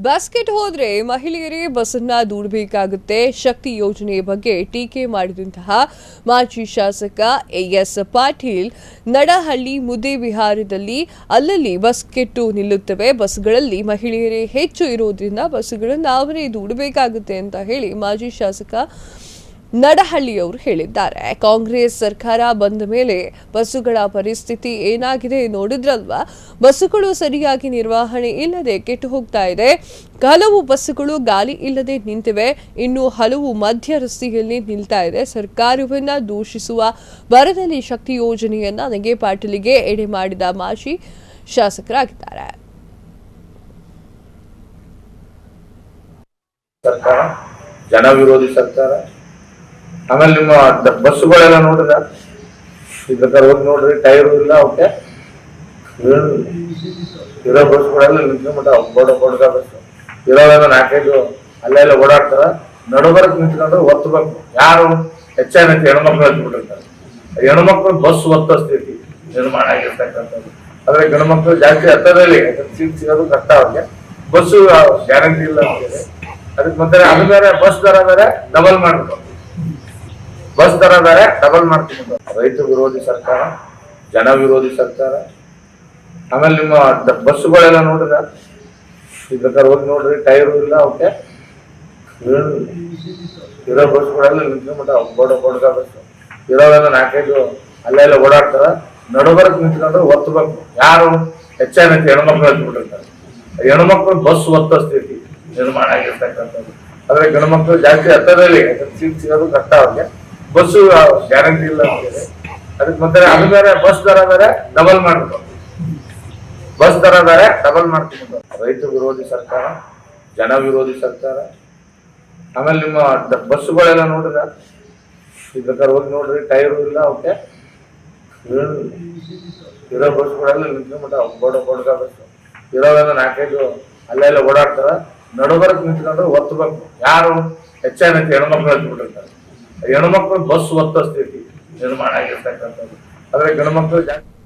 Basket ಹೋದ್ರೆ ಮಹಿಳೆಯರೇ ಬಸ್ಸನ್ನ ದೂಡಬೇಕಾಗುತ್ತೆ. ಶಕ್ತಿ ಯೋಜನೆ ಬಗ್ಗೆ ಟೀಕೆ ಮಾಡಿದಂತಹ ಮಾಜಿ ಶಾಸಕ ಎಎಸ್ ಪಾಟೀಲ್ ನಡಹಳ್ಳಿ ಮುದ್ದೇಬಿಹಾರದಲ್ಲಿ ಅಲ್ಲಲ್ಲಿ ಬಸ್ಕೆಟ್ಟು ನಿಲ್ಲುತ್ತವೆ. ಬಸ್ಗಳಲ್ಲಿ ಮಹಿಳೆಯರೇ ಹೆಚ್ಚು ಇರೋದ್ರಿಂದ ಬಸ್ಸುಗಳನ್ನು ಅವರೇ ದೂಡಬೇಕಾಗುತ್ತೆ ಅಂತ ಹೇಳಿ ಮಾಜಿ ಶಾಸಕ ನಡಹಳ್ಳಿಯವರು ಹೇಳಿದ್ದಾರೆ. ಕಾಂಗ್ರೆಸ್ ಸರ್ಕಾರ ಬಂದ ಮೇಲೆ ಬಸ್ಸುಗಳ ಪರಿಸ್ಥಿತಿ ಏನಾಗಿದೆ ನೋಡಿದ್ರಲ್ವಾ? ಬಸ್ಸುಗಳು ಸರಿಯಾಗಿ ನಿರ್ವಹಣೆ ಇಲ್ಲದೆ ಕೆಟ್ಟು ಹೋಗ್ತಾ ಇದೆ. ಹಲವು ಬಸ್ಸುಗಳು ಗಾಲಿ ಇಲ್ಲದೆ ನಿಂತಿವೆ. ಇನ್ನು ಹಲವು ಮಧ್ಯ ರಸ್ತೆಯಲ್ಲಿ ನಿಲ್ತಾ ಇದೆ. ಸರ್ಕಾರವನ್ನ ದೂಷಿಸುವ ಭರದಲ್ಲಿ ಶಕ್ತಿ ಯೋಜನೆಯನ್ನ ನಗೆ ಪಾಟೀಲಿಗೆ ಎಡೆ ಮಾಡಿದ ಮಾಜಿ ಶಾಸಕರಾಗಿದ್ದಾರೆ. ಸರ್ಕಾರ ಜನ ವಿರೋಧಿ ಸರ್ಕಾರ. ಆಮೇಲೆ ನಿಮ್ಮ ಬಸ್ಸುಗಳೆಲ್ಲ ನೋಡ್ರಿ, ಇದಕ್ಕೆ ಹೋಗಿ ನೋಡ್ರಿ, ಟೈರು ಇಲ್ಲ, ಅವಕ್ಕೆ ಇರೋ ಬಸ್ಗಳೆಲ್ಲ ನಿಂತ್ಕೊಂಡ್ಬಿಟ್ಟ. ಬಡ್ಗ ಬಸ್ ಇರೋದೆಲ್ಲ 4-5 ಅಲ್ಲೆಲ್ಲ ಓಡಾಡ್ತಾರ. ನಡುಬರಕ್ ನಿಂತ್ಕೊಂಡ್ರೆ ಒತ್ತಬೇಕು. ಯಾರು ಹೆಚ್ಚಾಗಿ ಹೆಣ್ಮಕ್ಳು ಹಚ್ಬಿಟ್ಟಿರ್ತಾರೆ. ಹೆಣ್ಮಕ್ಳು ಬಸ್ ಒತ್ತ ಸ್ಥಿತಿ ನಿರ್ಮಾಣ ಆಗಿರ್ತಕ್ಕಂಥದ್ದು. ಆದ್ರೆ ಗಂಡ್ಮಕ್ಳು ಜಾಸ್ತಿ ಹತ್ತದಲ್ಲಿ ಸೀಟ್ ಸಿಗೋದು ಕಷ್ಟ. ಅವ್ರಿಗೆ ಬಸ್ಸು ಗ್ಯಾರಂಟಿ ಇಲ್ಲ ಅಂತಿದೆ. ಅದಕ್ಕೆ ಮತ್ತೆ ಅದು ಬೇರೆ ಬಸ್ ದರ ಬೇರೆ ಡಬಲ್ ಮಾಡ್ಬೇಕು. ಬಸ್ ದರ ಬೇರೆ ಡಬಲ್ ಮಾಡ್ಕೊಂಡು ರೈತ ವಿರೋಧಿ ಸರ್ಕಾರ, ಜನ ವಿರೋಧಿ ಸರ್ಕಾರ. ಆಮೇಲೆ ನಿಮ್ಮ ಬಸ್ಸುಗಳೆಲ್ಲ ನೋಡ್ರಿ, ಇದಕ್ಕೆ ಹೋಗಿ ನೋಡ್ರಿ, ಟೈರು ಇಲ್ಲ, ಅವಕ್ಕೆ ಇರೋ ಬಸ್ಗಳೆಲ್ಲ ನಿಂತ್ಕೊಂಡ್ಬಿಟ್ಟ. ಬಡ್ಗ ಬಸ್ ಇರೋದೆಲ್ಲ 4-5 ಅಲ್ಲೆಲ್ಲ ಓಡಾಡ್ತಾರ. ನಡುಬರಕ್ ನಿಂತ್ಕೊಂಡ್ರೆ ಒತ್ತಬೇಕು. ಯಾರು ಹೆಚ್ಚಾಗಿ ಹೆಣ್ಮಕ್ಳು ಹಚ್ಬಿಟ್ಟಿರ್ತಾರೆ. ಹೆಣ್ಮಕ್ಳು ಬಸ್ ಒತ್ತ ಸ್ಥಿತಿ ನಿರ್ಮಾಣ ಆಗಿರ್ತಕ್ಕಂಥದ್ದು. ಆದ್ರೆ ಗಂಡ್ಮಕ್ಳು ಜಾಸ್ತಿ ಹತ್ತದಲ್ಲಿ ಸೀಟ್ ಸಿಗೋದು ಕಷ್ಟ. ಅವ್ರಿಗೆ ಬಸ್ಸು ಗ್ಯಾರಂಟಿ ಇಲ್ಲ ಅಂತಿದೆ. ಅದಕ್ಕೆ ಮತ್ತೆ ಅದು ಬೇರೆ ಬಸ್ ದರ ಬೇರೆ ಡಬಲ್ ಮಾಡ್ಬೇಕು. ಬಸ್ ದರ ಬೇರೆ ಡಬಲ್ ಮಾಡ್ಕೊಂಡು ರೈತ ವಿರೋಧಿ ಸರ್ಕಾರ, ಜನ ವಿರೋಧಿ ಸರ್ಕಾರ. ಆಮೇಲೆ ನಿಮ್ಮ ಬಸ್ಸುಗಳೆಲ್ಲ ನೋಡ್ರಿ, ಇದಕ್ಕೆ ಹೋಗಿ ನೋಡ್ರಿ, ಟೈರು ಇಲ್ಲ, ಅವಕ್ಕೆ ಇರೋ ಬಸ್ಗಳೆಲ್ಲ ನಿಂತ್ಕೊಂಡ್ಬಿಟ್ಟ. ಬಡ್ಗ ಬಸ್ ಇರೋದೆಲ್ಲ 4-5 ಅಲ್ಲೆಲ್ಲ ಓಡಾಡ್ತಾರ. ನಡುಬರಕ್ ನಿಂತ್ಕೊಂಡ್ರೆ ಒತ್ತಬೇಕು. ಯಾರು ಹೆಚ್ಚಾಗಿ ಹೆಣ್ಮಕ್ಳು ಹಚ್ಬಿಟ್ಟಿರ್ತಾರೆ. ಹೆಣ್ಮಕ್ಳು ಬಸ್ ಒತ್ತ ಸ್ಥಿತಿ ನಿರ್ಮಾಣ ಆಗಿರ್ತಕ್ಕಂಥದ್ದು. ಆದ್ರೆ ಗಂಡ್ಮಕ್ಳು ಜಾಸ್ತಿ